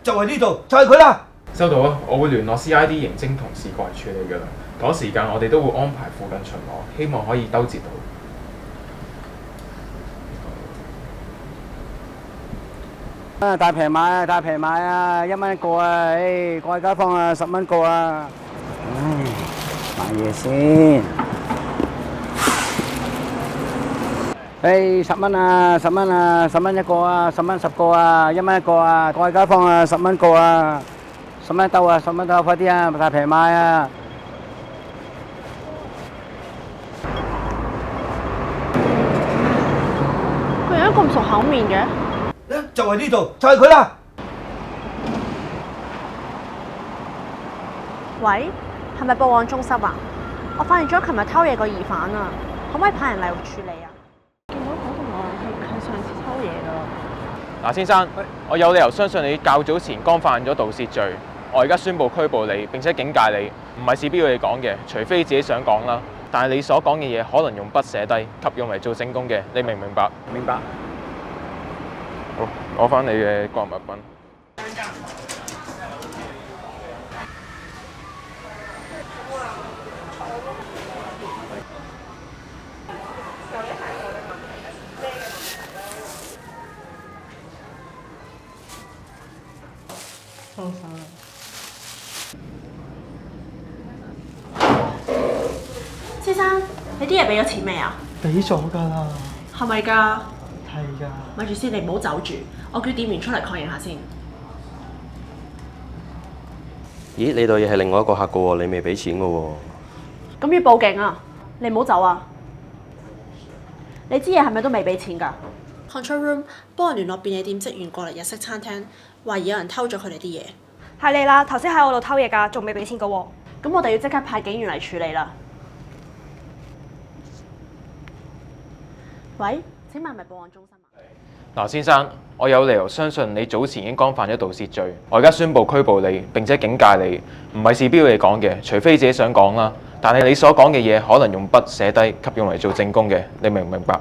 就係呢度，就係佢啦。收到啊，我會聯絡 CID 刑偵同事過嚟處理㗎啦。同一時間，我哋都會安排附近巡邏，希望可以兜截到。大平買啊，大平買啊，1蚊一個啊，各位街坊啊，10蚊個啊。唉，買嘢先。10蚊啊，10蚊啊，10蚊一個啊，10蚊10個啊，1蚊一個啊，各位街坊啊，10蚊個啊，10蚊一兜啊，10蚊一兜，快啲啊，大平買啊！佢樣咁熟口面嘅，就係呢度，就係佢啦。喂，係咪報案中心啊？我發現咗琴日偷嘢個疑犯啊，可唔可以派人嚟處理啊？見到嗰同我係上次偷嘢㗎。嗱，先生，我有理由相信你較早前剛犯咗盜竊罪，我而家宣布拘捕你，並且警戒你，唔係事必要你講嘅，除非你自己想講啦。但係你所講嘅嘢可能用筆寫低及用嚟做證供嘅，你明唔明白？明白。好，攞翻你嘅個人物品。收手啦！先生，你啲嘢俾咗錢未啊？俾咗㗎啦，係咪㗎？係㗎。咪住先，你唔好走住，我叫店員出嚟確認下先。咦，你度嘢係另外一個客㗎喎，你未俾錢㗎喎。咁要報警啊！你唔好走啊！你支嘢係咪都未俾錢㗎 ？Control room，幫我聯絡便利店職員過嚟日式餐廳，懷疑有人偷咗佢哋啲嘢。係你啦，頭先喺我度偷嘢㗎，仲未俾錢㗎喎。咁我哋要即刻派警員嚟處理啦。喂，請問係咪報案中心啊？嗱，先生，我有理由相信你早前已經剛犯咗盜竊罪，我而家宣布拘捕你，並且警戒你，唔係事必要你講嘅，除非你自己想講啦。但係你所講嘅嘢可能用筆寫低及用嚟做證供嘅，你明唔明白？